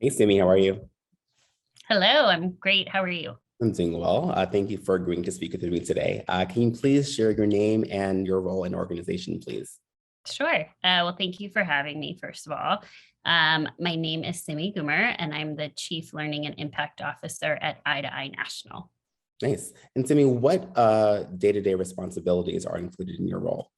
Hey, Simmi, how are you? Hello, I'm great. How are you? I'm doing well. Thank you for agreeing to speak with me today. Can you please share your name and your role in organization, please? Sure. Well, thank you for having me, first of all. My name is Simmi Goomer, and I'm the Chief Learning and Impact Officer at I National. Nice. And Simmi, what day-to-day responsibilities are included in your role?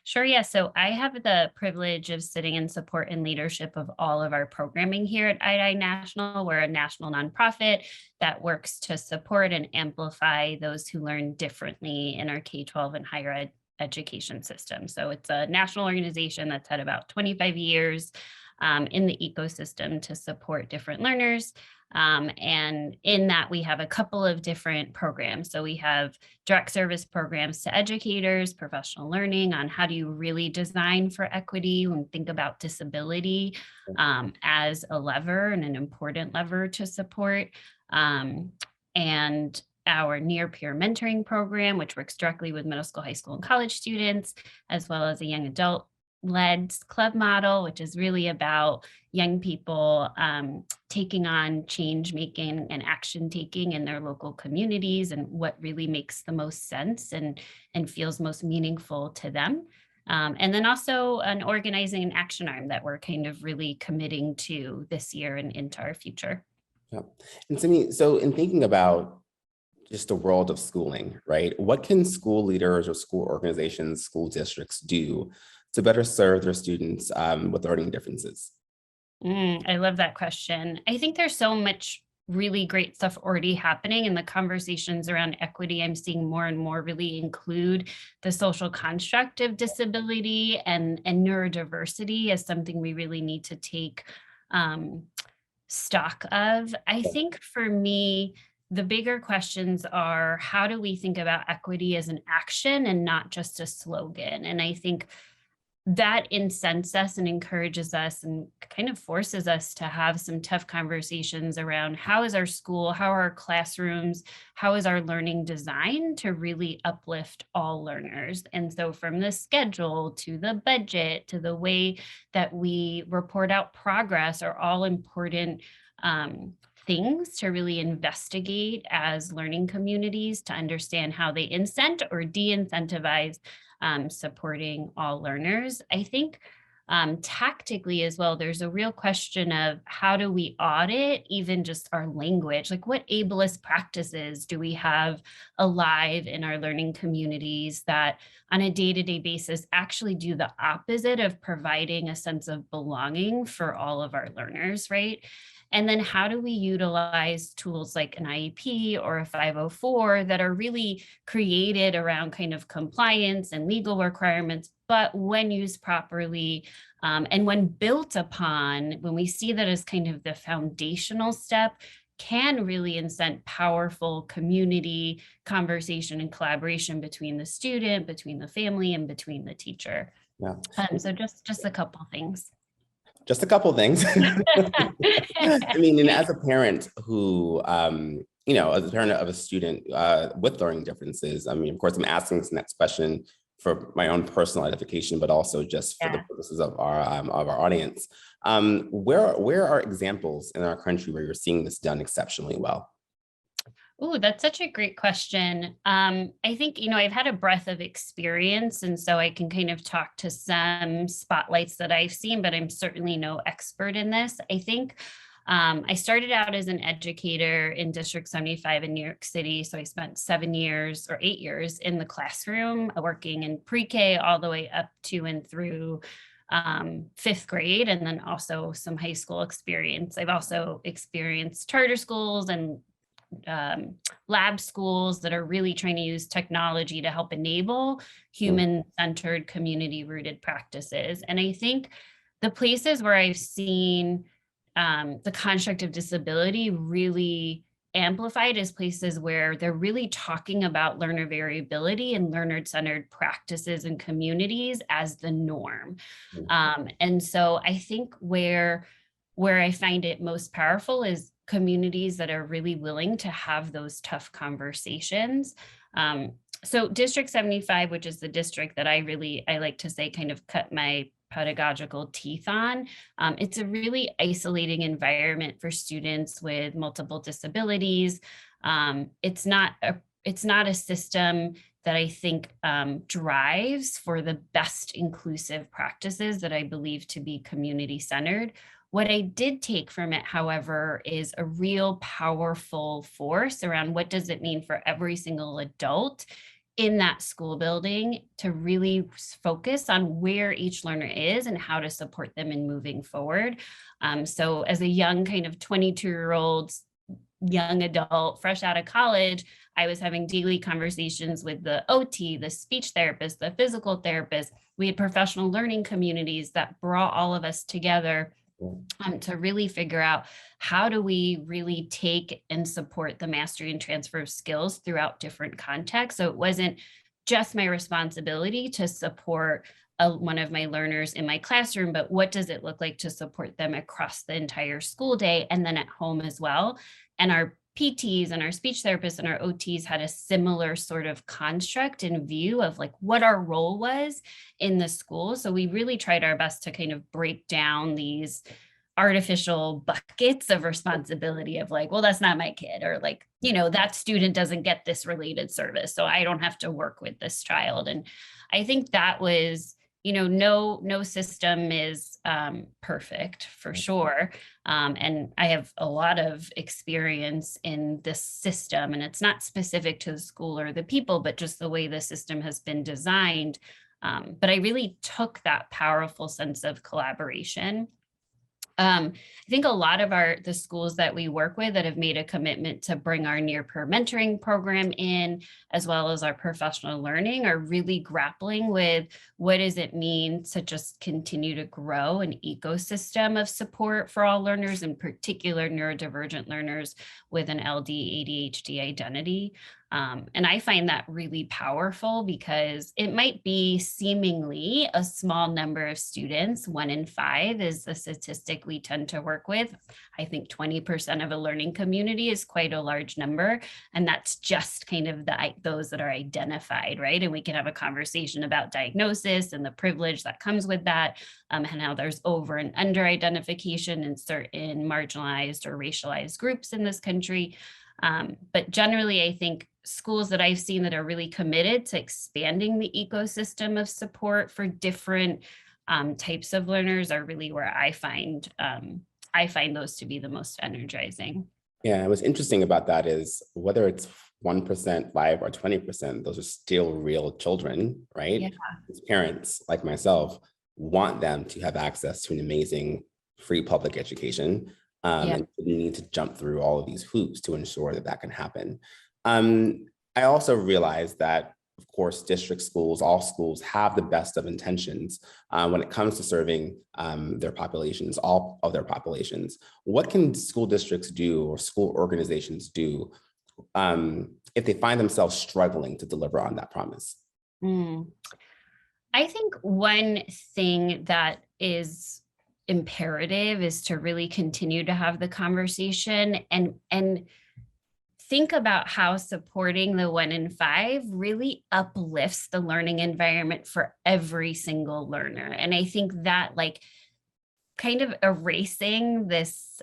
Sure, yeah. So I have the privilege of sitting in support and leadership of all of our programming here at I National. We're a national nonprofit that works to support and amplify those who learn differently in our K-12 and higher ed education system. So it's a national organization that's had about 25 years in the ecosystem to support different learners. And in that, we have a couple of different programs. So we have direct service programs to educators, professional learning on how do you really design for equity and think about disability as a lever and an important lever to support. And our near peer mentoring program, which works directly with middle school, high school, and college students, as well as a young adult led club model, which is really about young people taking on change making and action taking in their local communities and what really makes the most sense and feels most meaningful to them. And then also an organizing and action arm that we're kind of really committing to this year and into our future. Yeah. And Simmi, so in thinking about just the world of schooling, right? What can school leaders or school organizations, school districts do to better serve their students with learning differences? I love that question. I think there's so much really great stuff already happening, and the conversations around equity I'm seeing more and more really include the social construct of disability and neurodiversity as something we really need to take um, stock of. I think for me, the bigger questions are how do we think about equity as an action and not just a slogan? And I think that incents us and encourages us and kind of forces us to have some tough conversations around how is our school, how are our classrooms, how is our learning designed to really uplift all learners. And so from the schedule to the budget to the way that we report out progress are all important things to really investigate as learning communities to understand how they incent or de-incentivize supporting all learners. I think tactically as well, there's a real question of how do we audit even just our language? Like what ableist practices do we have alive in our learning communities that on a day-to-day basis actually do the opposite of providing a sense of belonging for all of our learners, right? And then how do we utilize tools like an IEP or a 504 that are really created around kind of compliance and legal requirements, but when used properly and when built upon, when we see that as kind of the foundational step, can really incent powerful community conversation and collaboration between the student, between the family, and between the teacher. Yeah. So just a couple things. Just a couple things. I mean, and as a parent who, as a parent of a student with learning differences, I mean, of course, I'm asking this next question for my own personal edification, but also just for the Yeah. purposes of our audience. Where are examples in our country where you're seeing this done exceptionally well? Oh, that's such a great question. I think, I've had a breadth of experience, and so I can kind of talk to some spotlights that I've seen, but I'm certainly no expert in this. I think I started out as an educator in District 75 in New York City. So I spent 7 years or 8 years in the classroom working in pre-K all the way up to and through fifth grade, and then also some high school experience. I've also experienced charter schools and lab schools that are really trying to use technology to help enable human-centered, community-rooted practices. And I think the places where I've seen the construct of disability really amplified is places where they're really talking about learner variability and learner-centered practices and communities as the norm. And so I think where I find it most powerful is communities that are really willing to have those tough conversations. So District 75, which is the district that I like to say kind of cut my pedagogical teeth on. It's a really isolating environment for students with multiple disabilities. It's not a system that I think drives for the best inclusive practices that I believe to be community-centered. What I did take from it, however, is a real powerful force around what does it mean for every single adult in that school building to really focus on where each learner is and how to support them in moving forward. So as a young kind of 22-year-old young adult, fresh out of college, I was having daily conversations with the OT, the speech therapist, the physical therapist. We had professional learning communities that brought all of us together to really figure out how do we really take and support the mastery and transfer of skills throughout different contexts. So it wasn't just my responsibility to support one of my learners in my classroom, but what does it look like to support them across the entire school day and then at home as well? And our PTs and our speech therapists and our OTs had a similar sort of construct and view of like what our role was in the school. So we really tried our best to kind of break down these artificial buckets of responsibility of like, well, that's not my kid, or like, you know, that student doesn't get this related service, so I don't have to work with this child. And I think that was, you know, no system is perfect for sure. And I have a lot of experience in this system, and it's not specific to the school or the people, but just the way the system has been designed. But I really took that powerful sense of collaboration. I think a lot of the schools that we work with that have made a commitment to bring our near peer mentoring program in, as well as our professional learning, are really grappling with what does it mean to just continue to grow an ecosystem of support for all learners, in particular neurodivergent learners with an LD ADHD identity. And I find that really powerful because it might be seemingly a small number of students. 1 in 5 is the statistic we tend to work with. I think 20% of a learning community is quite a large number. And that's just kind of those that are identified, right? And we can have a conversation about diagnosis and the privilege that comes with that, and how there's over and under identification in certain marginalized or racialized groups in this country. But generally, I think schools that I've seen that are really committed to expanding the ecosystem of support for different types of learners are really where I find those to be the most energizing. Yeah, what's interesting about that is whether it's 1%, 5, or 20%, those are still real children, right? Yeah. As parents like myself want them to have access to an amazing free public education. And you need to jump through all of these hoops to ensure that that can happen. I also realized that, of course, district schools, all schools have the best of intentions when it comes to serving their populations, all of their populations. What can school districts do or school organizations do if they find themselves struggling to deliver on that promise? I think one thing that is imperative is to really continue to have the conversation and think about how supporting the 1 in 5 really uplifts the learning environment for every single learner. And I think that like kind of erasing this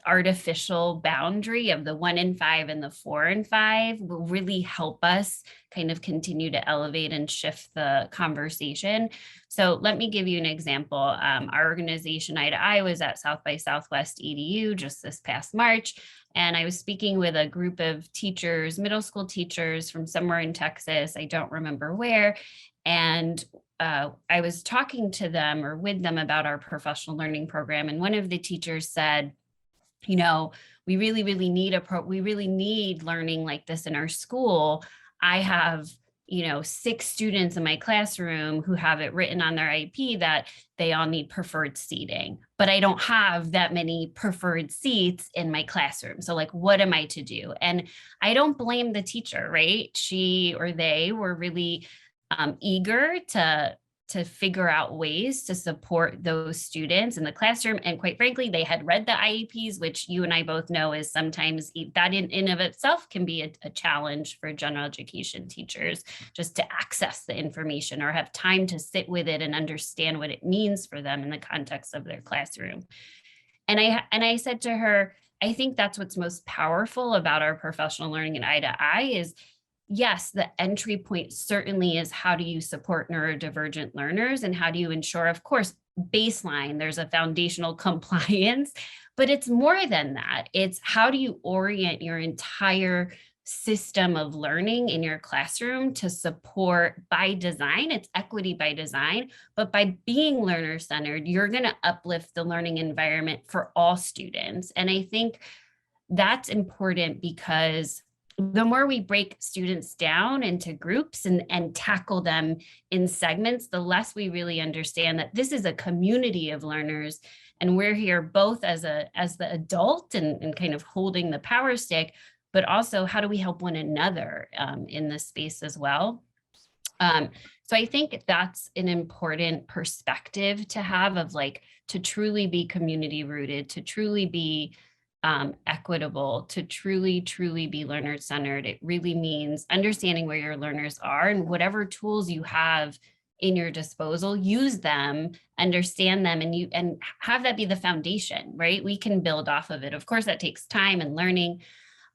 artificial boundary of the 1 in 5 and the 4 in 5 will really help us kind of continue to elevate and shift the conversation. So let me give you an example. Our organization, Eye to Eye, was at South by Southwest EDU just this past March. And I was speaking with a group of teachers, middle school teachers from somewhere in Texas. I don't remember where. And I was talking to them or with them about our professional learning program. And one of the teachers said, you know, we really need learning like this in our school. I have, 6 students in my classroom who have it written on their IEP that they all need preferred seating, but I don't have that many preferred seats in my classroom. So like, what am I to do? And I don't blame the teacher, right? She or they were really eager to to figure out ways to support those students in the classroom. And quite frankly, they had read the IEPs, which you and I both know is sometimes that in of itself can be a challenge for general education teachers, just to access the information or have time to sit with it and understand what it means for them in the context of their classroom. And I said to her, I think that's what's most powerful about our professional learning and eye to eye is, yes, the entry point certainly is how do you support neurodivergent learners and how do you ensure, of course, baseline, there's a foundational compliance, but it's more than that. It's how do you orient your entire system of learning in your classroom to support by design, it's equity by design, but by being learner centered, you're going to uplift the learning environment for all students. And I think that's important because the more we break students down into groups and tackle them in segments, the less we really understand that this is a community of learners. And we're here both as the adult and kind of holding the power stick, but also how do we help one another in this space as well. So I think that's an important perspective to have of like, to truly be community rooted, to truly be equitable, to truly be learner centered. It really means understanding where your learners are and whatever tools you have in your disposal, use them, understand them, and have that be the foundation, right? We can build off of it. Of course, that takes time and learning.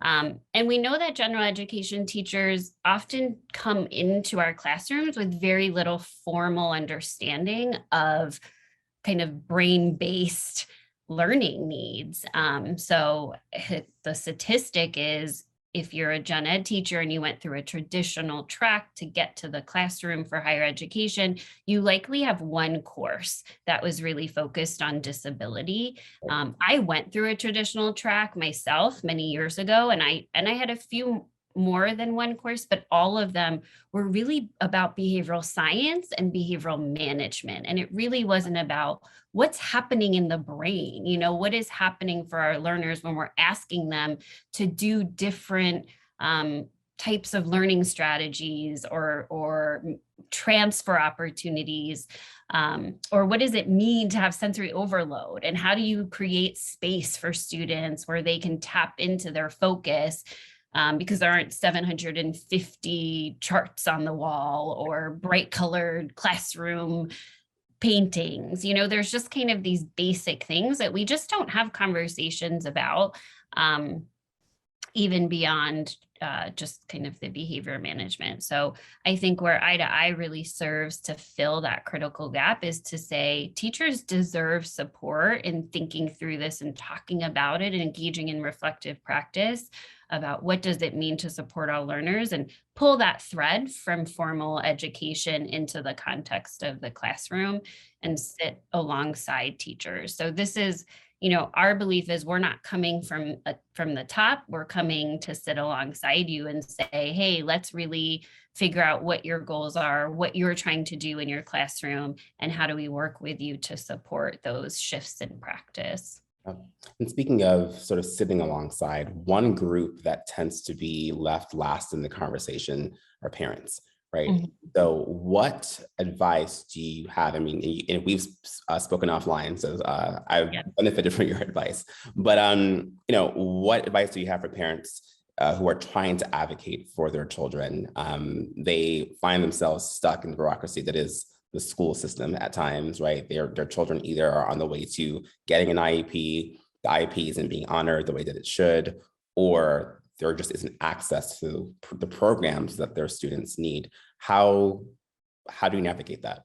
And we know that general education teachers often come into our classrooms with very little formal understanding of kind of brain-based learning needs. So the statistic is if you're a gen ed teacher and you went through a traditional track to get to the classroom for higher education, you likely have one course that was really focused on disability. I went through a traditional track myself many years ago, and I had a few more than one course, but all of them were really about behavioral science and behavioral management. And it really wasn't about what's happening in the brain, what is happening for our learners when we're asking them to do different types of learning strategies or transfer opportunities, or what does it mean to have sensory overload, and how do you create space for students where they can tap into their focus, because there aren't 750 charts on the wall or bright colored classroom paintings. There's just kind of these basic things that we just don't have conversations about, even beyond just kind of the behavior management. So I think where eye to eye really serves to fill that critical gap is to say teachers deserve support in thinking through this and talking about it and engaging in reflective practice about what does it mean to support all learners and pull that thread from formal education into the context of the classroom and sit alongside teachers. So this is, our belief is we're not coming from the top, we're coming to sit alongside you and say, hey, let's really figure out what your goals are, what you're trying to do in your classroom, and how do we work with you to support those shifts in practice. And speaking of sort of sitting alongside, one group that tends to be left last in the conversation are parents, right? Mm-hmm. So what advice do you have? I mean, and we've spoken offline, so I've benefited from your advice, but what advice do you have for parents who are trying to advocate for their children? They find themselves stuck in the bureaucracy that is the school system at times, right? Their children either are on the way to getting an IEP, the IEP isn't being honored the way that it should, or there just isn't access to the programs that their students need. How do you navigate that?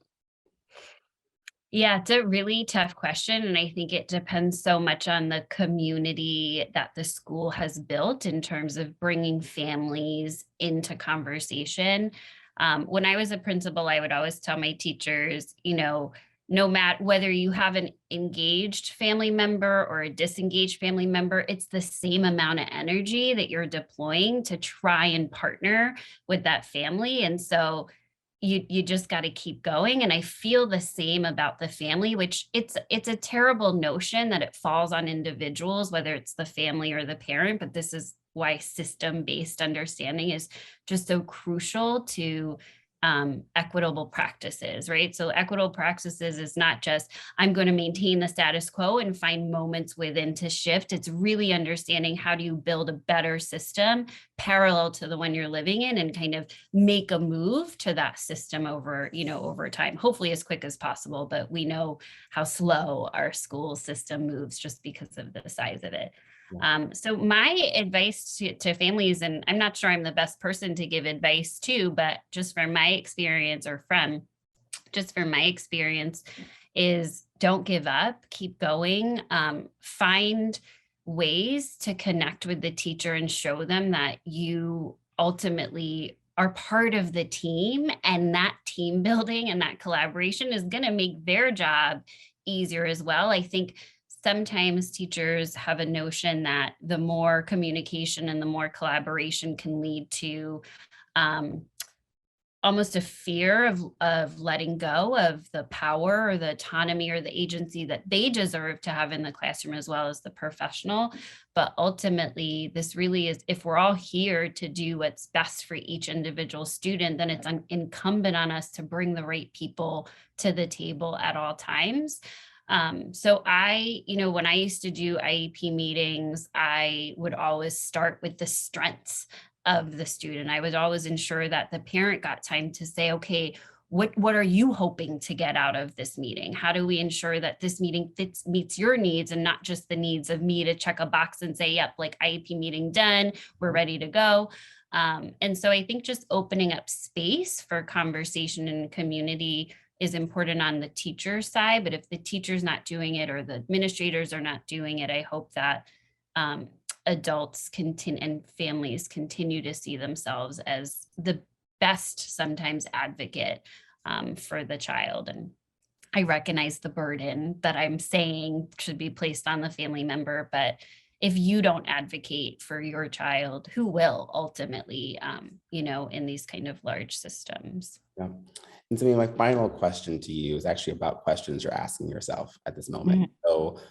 Yeah, it's a really tough question. And I think it depends so much on the community that the school has built in terms of bringing families into conversation. When I was a principal, I would always tell my teachers, no matter whether you have an engaged family member or a disengaged family member, it's the same amount of energy that you're deploying to try and partner with that family. And so you just got to keep going. And I feel the same about the family, which it's a terrible notion that it falls on individuals, whether it's the family or the parent, but this is why system-based understanding is just so crucial to equitable practices, right? So equitable practices is not just, I'm going to maintain the status quo and find moments within to shift. It's really understanding how do you build a better system parallel to the one you're living in and kind of make a move to that system over, over time, hopefully as quick as possible. But we know how slow our school system moves just because of the size of it. So my advice to families, and I'm not sure I'm the best person to give advice to, but just from my experience is don't give up, keep going, find ways to connect with the teacher and show them that you ultimately are part of the team, and that team building and that collaboration is going to make their job easier as well. I think sometimes teachers have a notion that the more communication and the more collaboration can lead to almost a fear of letting go of the power or the autonomy or the agency that they deserve to have in the classroom as well as the professional. But ultimately, this really is, if we're all here to do what's best for each individual student, then it's incumbent on us to bring the right people to the table at all times. So when I used to do IEP meetings, I would always start with the strengths of the student. I would always ensure that the parent got time to say, okay, what are you hoping to get out of this meeting? How do we ensure that this meeting meets your needs and not just the needs of me to check a box and say, yep, like IEP meeting done, we're ready to go. And so I think just opening up space for conversation and community is important on the teacher side, but if the teacher's not doing it or the administrators are not doing it, I hope that adults continue and families continue to see themselves as the best sometimes advocate for the child. And I recognize the burden that I'm saying should be placed on the family member, but if you don't advocate for your child, who will ultimately, in these kind of large systems? Yeah. And so my final question to you is actually about questions you're asking yourself at this moment. Mhm. So,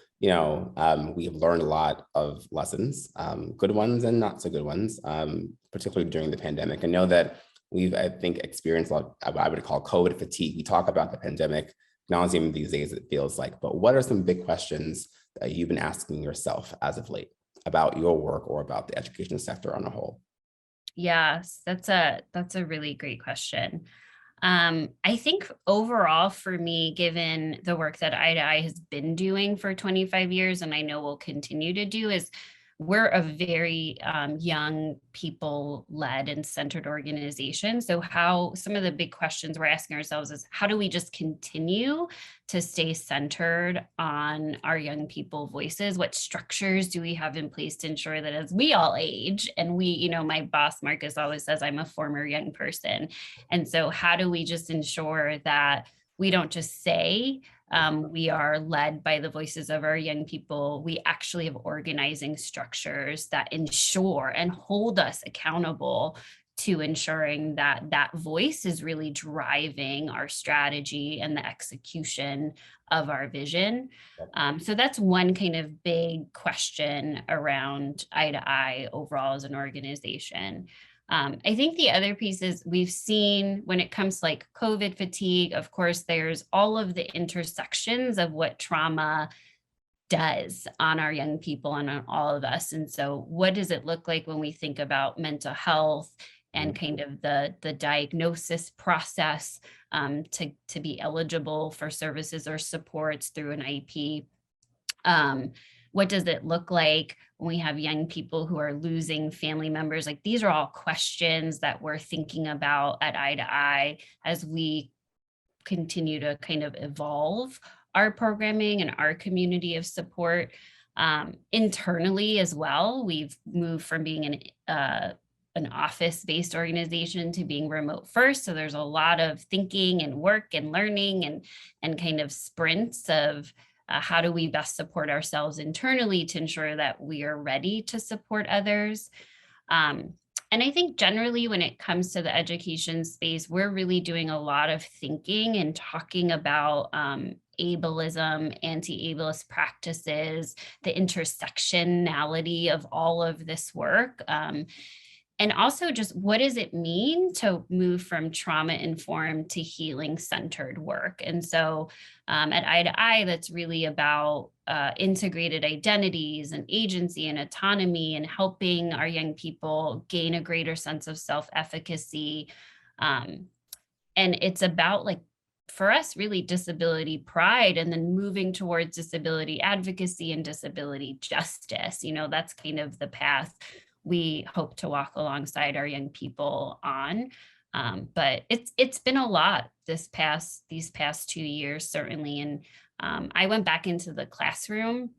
we have learned a lot of lessons, good ones and not so good ones, particularly during the pandemic. I know that we've, I think, experienced a lot, I would call COVID fatigue. We talk about the pandemic, nauseam these days, it feels like, but what are some big questions that you've been asking yourself as of late about your work or about the education sector on a whole? Yes, that's a really great question. I think overall for me, given the work that Eye to Eye has been doing for 25 years, and I know will continue to do, is we're a very young people-led and centered organization. So how some of the big questions we're asking ourselves is, how do we just continue to stay centered on our young people voices? What structures do we have in place to ensure that as we all age, and we, my boss Marcus always says I'm a former young person. And so how do we just ensure that we don't just say we are led by the voices of our young people? We actually have organizing structures that ensure and hold us accountable to ensuring that that voice is really driving our strategy and the execution of our vision. So that's one kind of big question around Eye to Eye overall as an organization. I think the other piece is we've seen when it comes to like COVID fatigue, of course, there's all of the intersections of what trauma does on our young people and on all of us. And so what does it look like when we think about mental health and kind of the diagnosis process to be eligible for services or supports through an IEP? What does it look like when we have young people who are losing family members? Like, these are all questions that we're thinking about at Eye to Eye as we continue to kind of evolve our programming and our community of support. Internally as well, we've moved from being an office-based organization to being remote first. So there's a lot of thinking and work and learning and kind of sprints of how do we best support ourselves internally to ensure that we are ready to support others. And I think generally when it comes to the education space, we're really doing a lot of thinking and talking about ableism, anti-ableist practices, the intersectionality of all of this work. And also just what does it mean to move from trauma-informed to healing-centered work? And so at Eye to Eye, that's really about integrated identities and agency and autonomy and helping our young people gain a greater sense of self-efficacy. Um, and it's about like, for us, really disability pride and then moving towards disability advocacy and disability justice. That's kind of the path we hope to walk alongside our young people on. But it's been a lot these past 2 years, certainly. And I went back into the classroom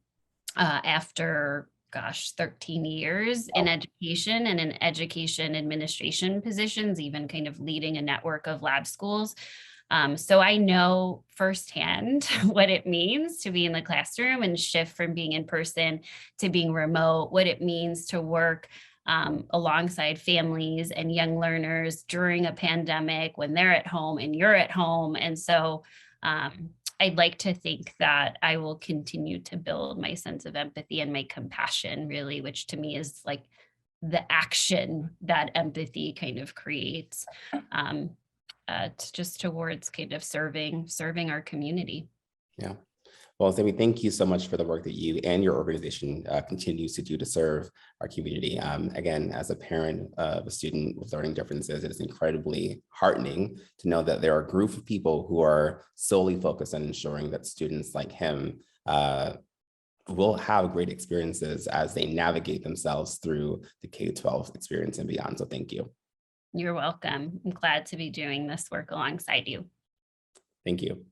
after, gosh, 13 years in education and in education administration positions, even kind of leading a network of lab schools. So I know firsthand what it means to be in the classroom and shift from being in person to being remote, what it means to work alongside families and young learners during a pandemic when they're at home and you're at home. And so I'd like to think that I will continue to build my sense of empathy and my compassion, really, which to me is like the action that empathy kind of creates. Just towards kind of serving our community. Yeah. Well, Simmi, thank you so much for the work that you and your organization continues to do to serve our community. Again, as a parent of a student with learning differences, it is incredibly heartening to know that there are a group of people who are solely focused on ensuring that students like him will have great experiences as they navigate themselves through the K-12 experience and beyond. So thank you. You're welcome. I'm glad to be doing this work alongside you. Thank you.